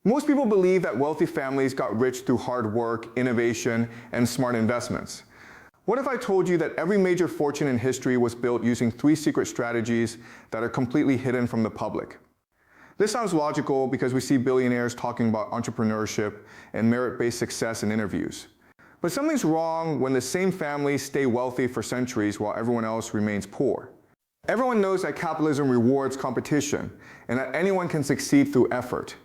Most people believe that wealthy families got rich through hard work, innovation, and smart investments. What if I told you that every major fortune in history was built using 3 secret strategies that are completely hidden from the public? This sounds logical because we see billionaires talking about entrepreneurship and merit-based success in interviews. But something's wrong when the same families stay wealthy for centuries while everyone else remains poor. Everyone knows that capitalism rewards competition and that anyone can succeed through effort.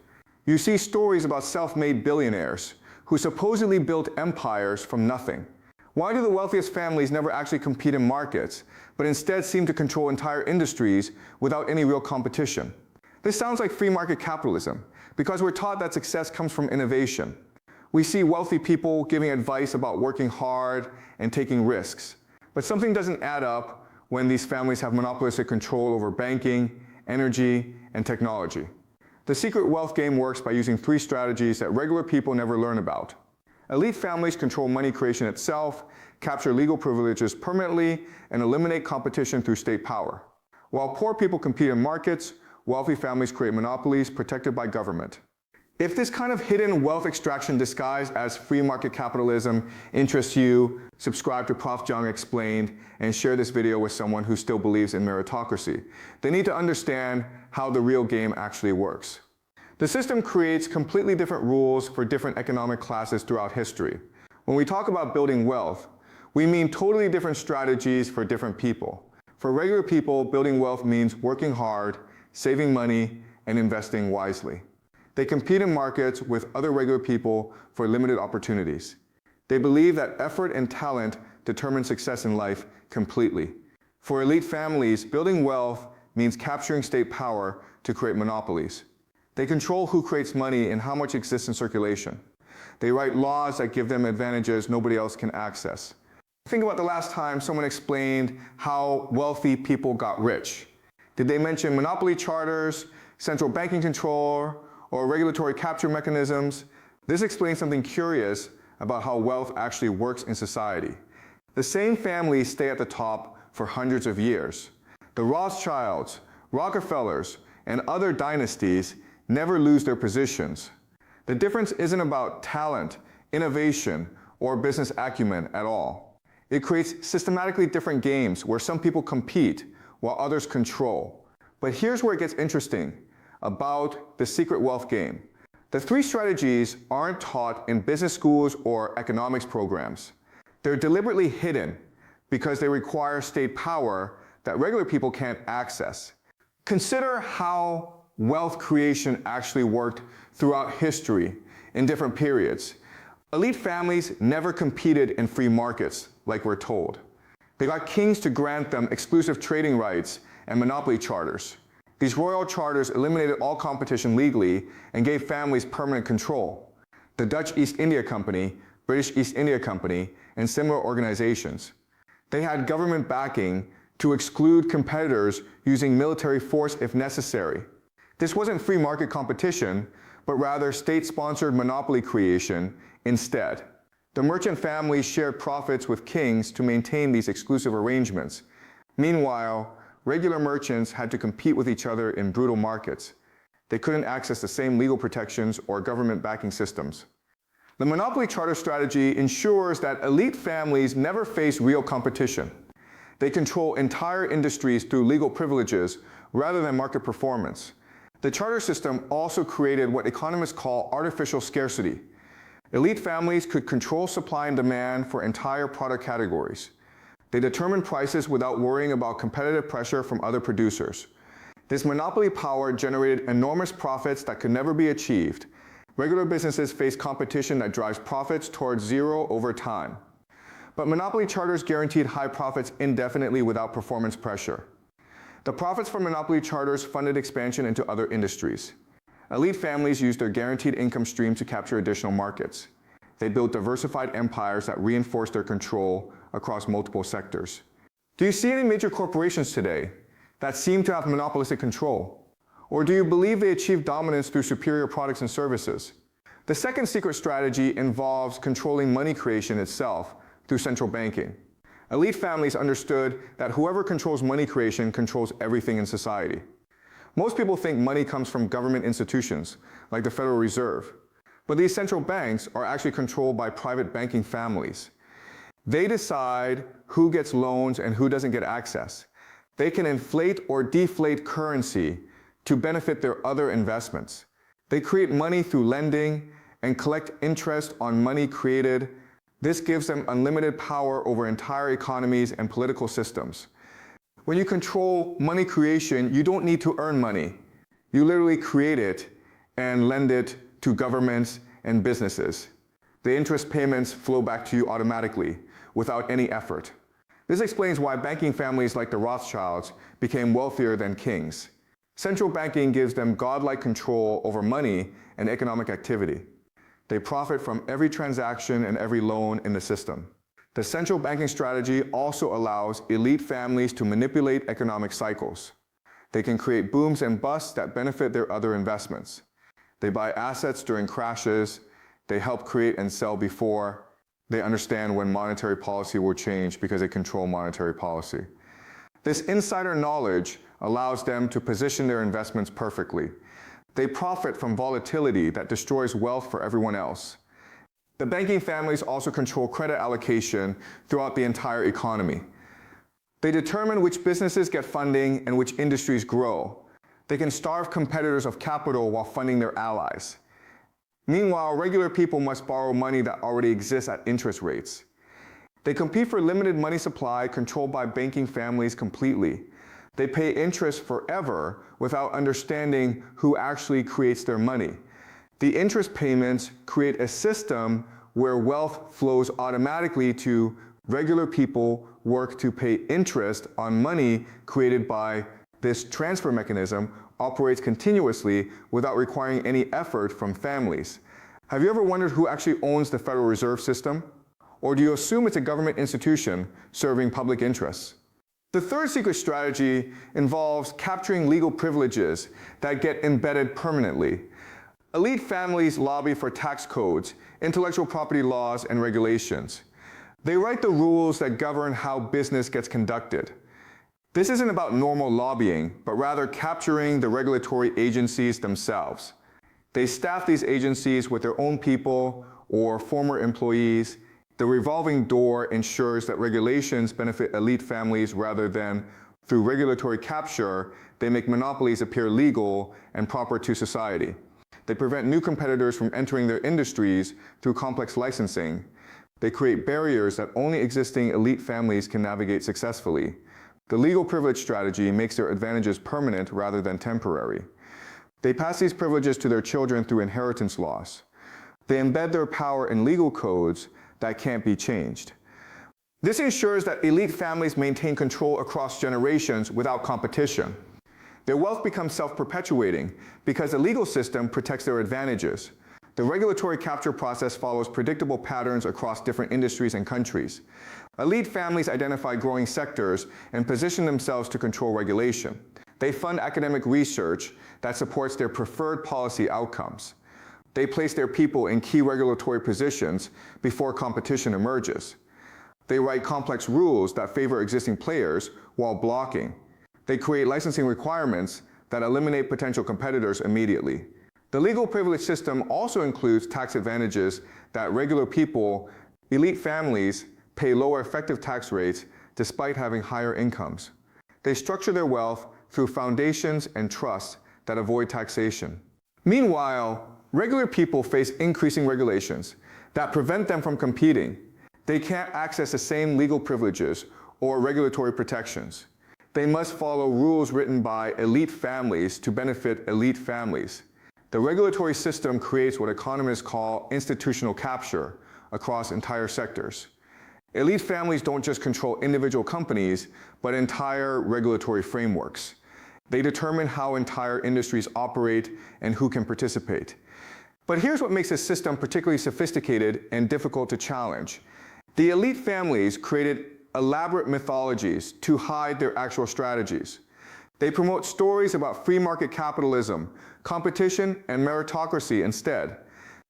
You see stories about self-made billionaires who supposedly built empires from nothing. Why do the wealthiest families never actually compete in markets, but instead seem to control entire industries without any real competition? This sounds like free market capitalism, because we're taught that success comes from innovation. We see wealthy people giving advice about working hard and taking risks. But something doesn't add up when these families have monopolistic control over banking, energy, and technology. The secret wealth game works by using 3 strategies that regular people never learn about. Elite families control money creation itself, capture legal privileges permanently, and eliminate competition through state power. While poor people compete in markets, wealthy families create monopolies protected by government. If this kind of hidden wealth extraction disguised as free market capitalism interests you, subscribe to Prof. Jung Explained and share this video with someone who still believes in meritocracy. They need to understand how the real game actually works. The system creates completely different rules for different economic classes throughout history. When we talk about building wealth, we mean totally different strategies for different people. For regular people, building wealth means working hard, saving money, and investing wisely. They compete in markets with other regular people for limited opportunities. They believe that effort and talent determine success in life completely. For elite families, building wealth means capturing state power to create monopolies. They control who creates money and how much exists in circulation. They write laws that give them advantages nobody else can access. Think about the last time someone explained how wealthy people got rich. Did they mention monopoly charters, central banking control, or regulatory capture mechanisms? This explains something curious about how wealth actually works in society. The same families stay at the top for hundreds of years. The Rothschilds, Rockefellers, and other dynasties never lose their positions. The difference isn't about talent, innovation, or business acumen at all. It creates systematically different games where some people compete while others control. But here's where it gets interesting about the secret wealth game. The 3 strategies aren't taught in business schools or economics programs. They're deliberately hidden because they require state power that regular people can't access. Consider how wealth creation actually worked throughout history in different periods. Elite families never competed in free markets like we're told. They got kings to grant them exclusive trading rights and monopoly charters. These royal charters eliminated all competition legally and gave families permanent control. The Dutch East India Company, British East India Company, and similar organizations. They had government backing to exclude competitors using military force if necessary. This wasn't free market competition, but rather state-sponsored monopoly creation instead. The merchant families shared profits with kings to maintain these exclusive arrangements. Meanwhile, regular merchants had to compete with each other in brutal markets. They couldn't access the same legal protections or government backing systems. The monopoly charter strategy ensures that elite families never face real competition. They control entire industries through legal privileges rather than market performance. The charter system also created what economists call artificial scarcity. Elite families could control supply and demand for entire product categories. They determined prices without worrying about competitive pressure from other producers. This monopoly power generated enormous profits that could never be achieved. Regular businesses face competition that drives profits towards zero over time. But monopoly charters guaranteed high profits indefinitely without performance pressure. The profits from monopoly charters funded expansion into other industries. Elite families used their guaranteed income stream to capture additional markets. They built diversified empires that reinforced their control across multiple sectors. Do you see any major corporations today that seem to have monopolistic control? Or do you believe they achieve dominance through superior products and services? The second secret strategy involves controlling money creation itself through central banking. Elite families understood that whoever controls money creation controls everything in society. Most people think money comes from government institutions, like the Federal Reserve. But these central banks are actually controlled by private banking families. They decide who gets loans and who doesn't get access. They can inflate or deflate currency to benefit their other investments. They create money through lending and collect interest on money created. This gives them unlimited power over entire economies and political systems. When you control money creation, you don't need to earn money. You literally create it and lend it to governments and businesses. The interest payments flow back to you automatically without any effort. This explains why banking families like the Rothschilds became wealthier than kings. Central banking gives them godlike control over money and economic activity. They profit from every transaction and every loan in the system. The central banking strategy also allows elite families to manipulate economic cycles. They can create booms and busts that benefit their other investments. They buy assets during crashes. They help create and sell before. They understand when monetary policy will change because they control monetary policy. This insider knowledge allows them to position their investments perfectly. They profit from volatility that destroys wealth for everyone else. The banking families also control credit allocation throughout the entire economy. They determine which businesses get funding and which industries grow. They can starve competitors of capital while funding their allies. Meanwhile, regular people must borrow money that already exists at interest rates. They compete for limited money supply controlled by banking families completely. They pay interest forever without understanding who actually creates their money. The interest payments create a system where wealth flows automatically to regular people work to pay interest on money created by this transfer mechanism operates continuously without requiring any effort from families. Have you ever wondered who actually owns the Federal Reserve System? Or do you assume it's a government institution serving public interests? The third secret strategy involves capturing legal privileges that get embedded permanently. Elite families lobby for tax codes, intellectual property laws, and regulations. They write the rules that govern how business gets conducted. This isn't about normal lobbying, but rather capturing the regulatory agencies themselves. They staff these agencies with their own people or former employees. The revolving door ensures that regulations benefit elite families rather than, through regulatory capture, they make monopolies appear legal and proper to society. They prevent new competitors from entering their industries through complex licensing. They create barriers that only existing elite families can navigate successfully. The legal privilege strategy makes their advantages permanent rather than temporary. They pass these privileges to their children through inheritance laws. They embed their power in legal codes that can't be changed. This ensures that elite families maintain control across generations without competition. Their wealth becomes self-perpetuating because the legal system protects their advantages. The regulatory capture process follows predictable patterns across different industries and countries. Elite families identify growing sectors and position themselves to control regulation. They fund academic research that supports their preferred policy outcomes. They place their people in key regulatory positions before competition emerges. They write complex rules that favor existing players while blocking. They create licensing requirements that eliminate potential competitors immediately. The legal privilege system also includes tax advantages that regular people, elite families, pay lower effective tax rates despite having higher incomes. They structure their wealth through foundations and trusts that avoid taxation. Meanwhile, regular people face increasing regulations that prevent them from competing. They can't access the same legal privileges or regulatory protections. They must follow rules written by elite families to benefit elite families. The regulatory system creates what economists call institutional capture across entire sectors. Elite families don't just control individual companies, but entire regulatory frameworks. They determine how entire industries operate and who can participate. But here's what makes this system particularly sophisticated and difficult to challenge. The elite families created elaborate mythologies to hide their actual strategies. They promote stories about free market capitalism, competition, and meritocracy instead.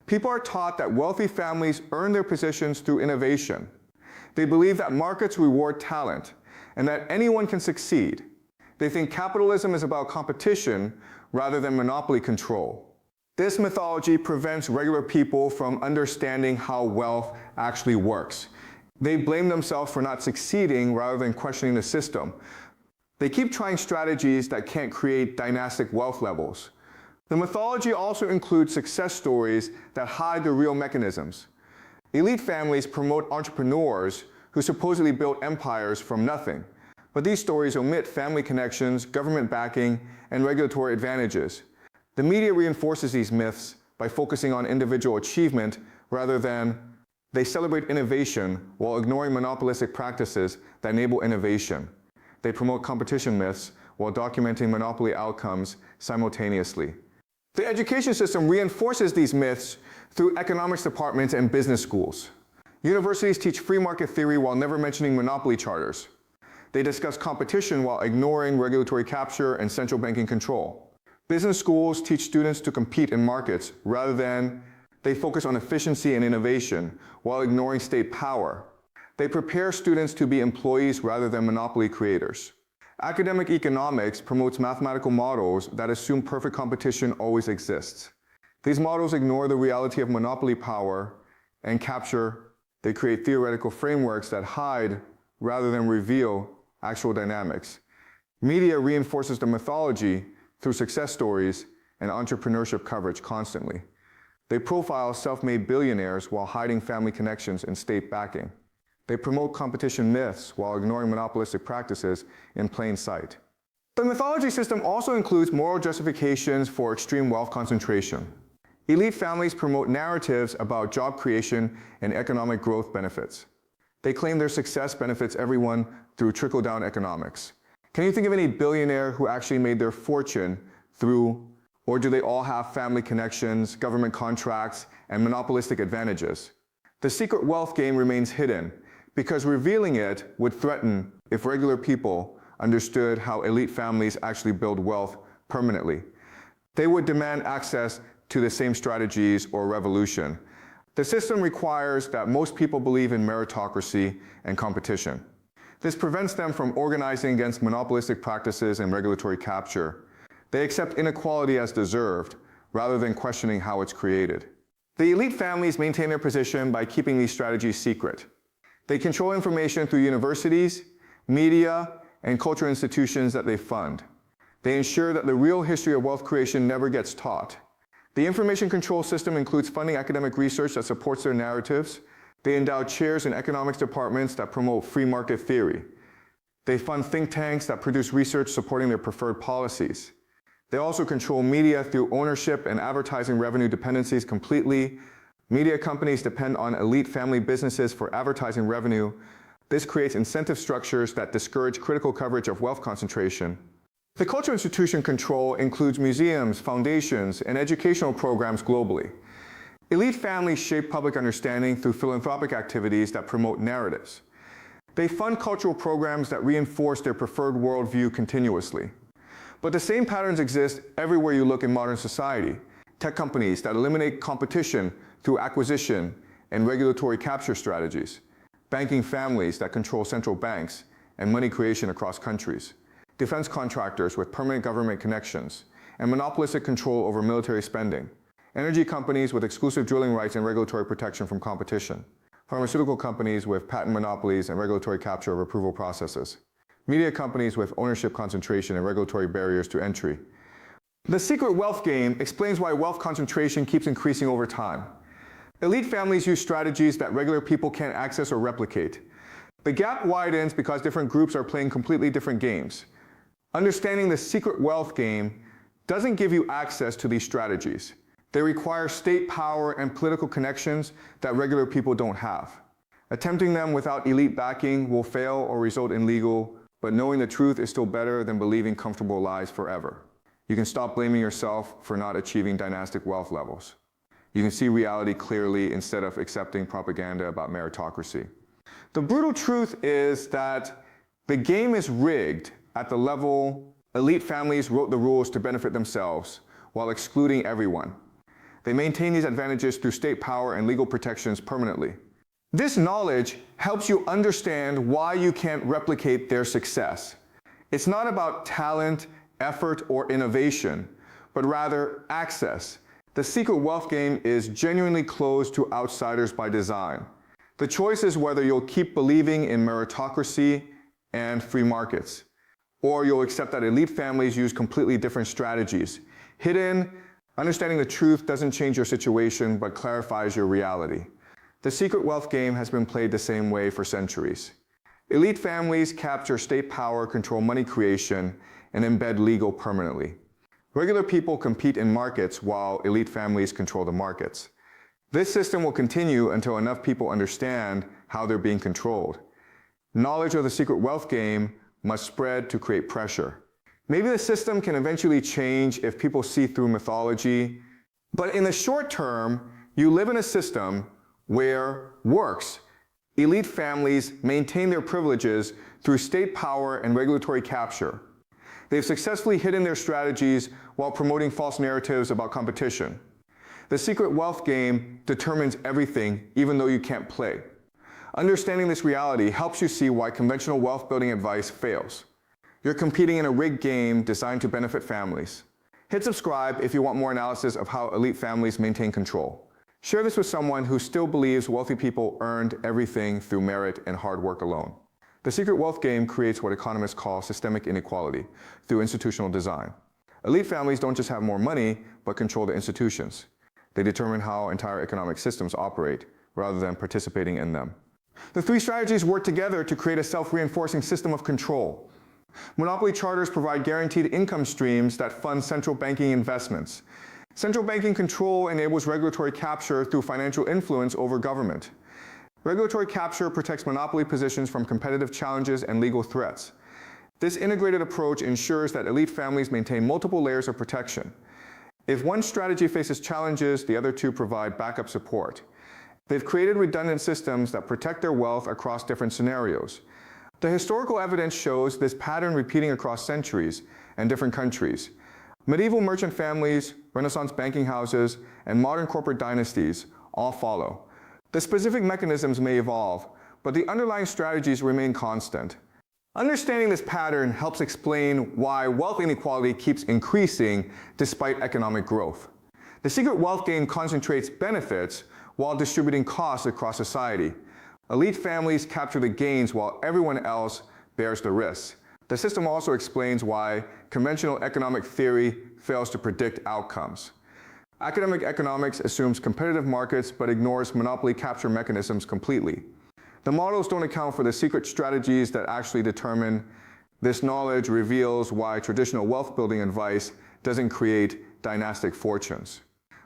People are taught that wealthy families earn their positions through innovation. They believe that markets reward talent and that anyone can succeed. They think capitalism is about competition rather than monopoly control. This mythology prevents regular people from understanding how wealth actually works. They blame themselves for not succeeding rather than questioning the system. They keep trying strategies that can't create dynastic wealth levels. The mythology also includes success stories that hide the real mechanisms. Elite families promote entrepreneurs who supposedly built empires from nothing. But these stories omit family connections, government backing, and regulatory advantages. The media reinforces these myths by focusing on individual achievement rather than they celebrate innovation while ignoring monopolistic practices that enable innovation. They promote competition myths while documenting monopoly outcomes simultaneously. The education system reinforces these myths through economics departments and business schools. Universities teach free market theory while never mentioning monopoly charters. They discuss competition while ignoring regulatory capture and central banking control. Business schools teach students to compete in markets rather than they focus on efficiency and innovation while ignoring state power. They prepare students to be employees rather than monopoly creators. Academic economics promotes mathematical models that assume perfect competition always exists. These models ignore the reality of monopoly power and capture. They create theoretical frameworks that hide rather than reveal actual dynamics. Media reinforces the mythology through success stories and entrepreneurship coverage constantly. They profile self-made billionaires while hiding family connections and state backing. They promote competition myths while ignoring monopolistic practices in plain sight. The mythology system also includes moral justifications for extreme wealth concentration. Elite families promote narratives about job creation and economic growth benefits. They claim their success benefits everyone through trickle-down economics. Can you think of any billionaire who actually made their fortune through, or do they all have family connections, government contracts, and monopolistic advantages? The secret wealth game remains hidden because revealing it would threaten if regular people understood how elite families actually build wealth permanently. They would demand access to the same strategies or revolution. The system requires that most people believe in meritocracy and competition. This prevents them from organizing against monopolistic practices and regulatory capture. They accept inequality as deserved, rather than questioning how it's created. The elite families maintain their position by keeping these strategies secret. They control information through universities, media, and cultural institutions that they fund. They ensure that the real history of wealth creation never gets taught. The information control system includes funding academic research that supports their narratives. They endow chairs in economics departments that promote free market theory. They fund think tanks that produce research supporting their preferred policies. They also control media through ownership and advertising revenue dependencies completely. Media companies depend on elite family businesses for advertising revenue. This creates incentive structures that discourage critical coverage of wealth concentration. The cultural institution control includes museums, foundations, and educational programs globally. Elite families shape public understanding through philanthropic activities that promote narratives. They fund cultural programs that reinforce their preferred worldview continuously. But the same patterns exist everywhere you look in modern society. Tech companies that eliminate competition through acquisition and regulatory capture strategies. Banking families that control central banks and money creation across countries. Defense contractors with permanent government connections and monopolistic control over military spending. Energy companies with exclusive drilling rights and regulatory protection from competition. Pharmaceutical companies with patent monopolies and regulatory capture of approval processes. Media companies with ownership concentration and regulatory barriers to entry. The secret wealth game explains why wealth concentration keeps increasing over time. Elite families use strategies that regular people can't access or replicate. The gap widens because different groups are playing completely different games. Understanding the secret wealth game doesn't give you access to these strategies. They require state power and political connections that regular people don't have. Attempting them without elite backing will fail or result in legal, but knowing the truth is still better than believing comfortable lies forever. You can stop blaming yourself for not achieving dynastic wealth levels. You can see reality clearly instead of accepting propaganda about meritocracy. The brutal truth is that the game is rigged at the level elite families wrote the rules to benefit themselves while excluding everyone. They maintain these advantages through state power and legal protections permanently. This knowledge helps you understand why you can't replicate their success. It's not about talent, effort, or innovation, but rather access. The secret wealth game is genuinely closed to outsiders by design. The choice is whether you'll keep believing in meritocracy and free markets, or you'll accept that elite families use completely different strategies. Hidden, understanding the truth doesn't change your situation, but clarifies your reality. The secret wealth game has been played the same way for centuries. Elite families capture state power, control money creation, and embed legal permanently. Regular people compete in markets while elite families control the markets. This system will continue until enough people understand how they're being controlled. Knowledge of the secret wealth game must spread to create pressure. Maybe the system can eventually change if people see through mythology, but in the short term, you live in a system where works. Elite families maintain their privileges through state power and regulatory capture. They've successfully hidden their strategies while promoting false narratives about competition. The secret wealth game determines everything, even though you can't play. Understanding this reality helps you see why conventional wealth building advice fails. You're competing in a rigged game designed to benefit families. Hit subscribe if you want more analysis of how elite families maintain control. Share this with someone who still believes wealthy people earned everything through merit and hard work alone. The secret wealth game creates what economists call systemic inequality through institutional design. Elite families don't just have more money, but control the institutions. They determine how entire economic systems operate, rather than participating in them. The three strategies work together to create a self-reinforcing system of control. Monopoly charters provide guaranteed income streams that fund central banking investments. Central banking control enables regulatory capture through financial influence over government. Regulatory capture protects monopoly positions from competitive challenges and legal threats. This integrated approach ensures that elite families maintain multiple layers of protection. If one strategy faces challenges, the other two provide backup support. They've created redundant systems that protect their wealth across different scenarios. The historical evidence shows this pattern repeating across centuries and different countries. Medieval merchant families, Renaissance banking houses, and modern corporate dynasties all follow. The specific mechanisms may evolve, but the underlying strategies remain constant. Understanding this pattern helps explain why wealth inequality keeps increasing despite economic growth. The secret wealth game concentrates benefits while distributing costs across society. Elite families capture the gains while everyone else bears the risks. The system also explains why conventional economic theory fails to predict outcomes. Academic economics assumes competitive markets but ignores monopoly capture mechanisms completely. The models don't account for the secret strategies that actually determine. This knowledge reveals why traditional wealth building advice doesn't create dynastic fortunes.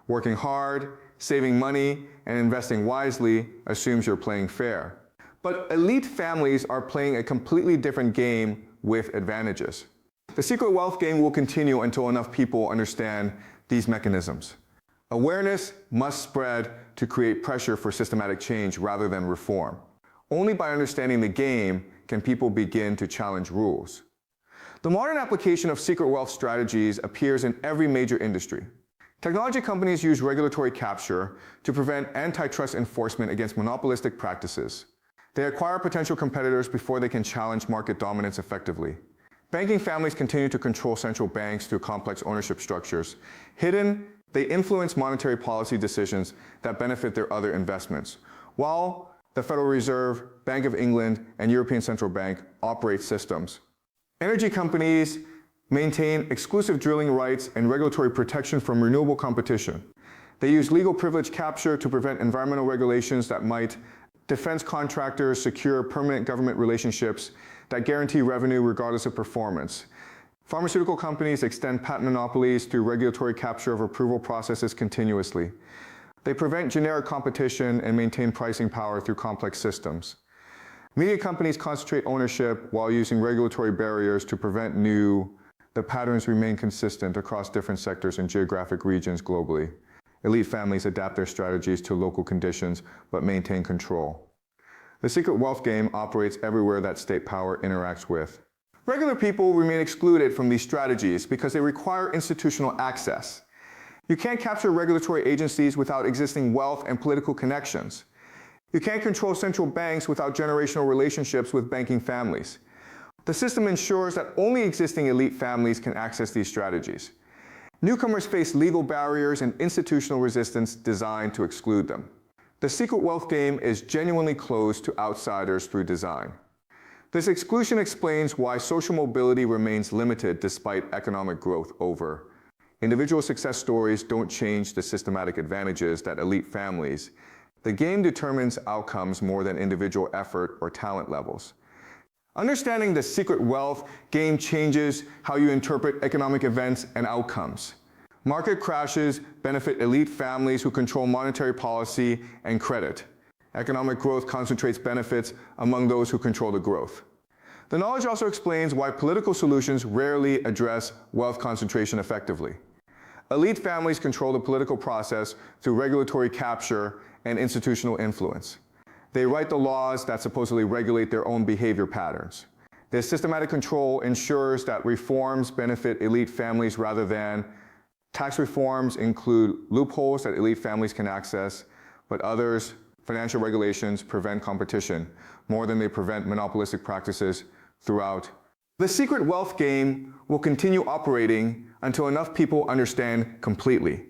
Working hard, saving money, and investing wisely assumes you're playing fair. But elite families are playing a completely different game with advantages. The secret wealth game will continue until enough people understand these mechanisms. Awareness must spread to create pressure for systematic change rather than reform. Only by understanding the game can people begin to challenge rules. The modern application of secret wealth strategies appears in every major industry. Technology companies use regulatory capture to prevent antitrust enforcement against monopolistic practices. They acquire potential competitors before they can challenge market dominance effectively. Banking families continue to control central banks through complex ownership structures. Hidden, they influence monetary policy decisions that benefit their other investments, while the Federal Reserve, Bank of England, and European Central Bank operate systems. Energy companies maintain exclusive drilling rights and regulatory protection from renewable competition. They use legal privilege capture to prevent environmental regulations that might. Defense contractors secure permanent government relationships that guarantee revenue regardless of performance. Pharmaceutical companies extend patent monopolies through regulatory capture of approval processes continuously. They prevent generic competition and maintain pricing power through complex systems. Media companies concentrate ownership while using regulatory barriers to prevent new. The patterns remain consistent across different sectors and geographic regions globally. Elite families adapt their strategies to local conditions but maintain control. The secret wealth game operates everywhere that state power interacts with. Regular people remain excluded from these strategies because they require institutional access. You can't capture regulatory agencies without existing wealth and political connections. You can't control central banks without generational relationships with banking families. The system ensures that only existing elite families can access these strategies. Newcomers face legal barriers and institutional resistance designed to exclude them. The secret wealth game is genuinely closed to outsiders through design. This exclusion explains why social mobility remains limited despite economic growth over. Individual success stories don't change the systematic advantages that elite families. The game determines outcomes more than individual effort or talent levels. Understanding the secret wealth game changes how you interpret economic events and outcomes. Market crashes benefit elite families who control monetary policy and credit. Economic growth concentrates benefits among those who control the growth. The knowledge also explains why political solutions rarely address wealth concentration effectively. Elite families control the political process through regulatory capture and institutional influence. They write the laws that supposedly regulate their own behavior patterns. This systematic control ensures that reforms benefit elite families rather than tax reforms include loopholes that elite families can access, but others, financial regulations, prevent competition more than they prevent monopolistic practices throughout. The secret wealth game will continue operating until enough people understand completely.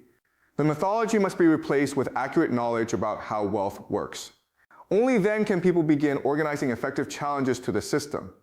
The mythology must be replaced with accurate knowledge about how wealth works. Only then can people begin organizing effective challenges to the system.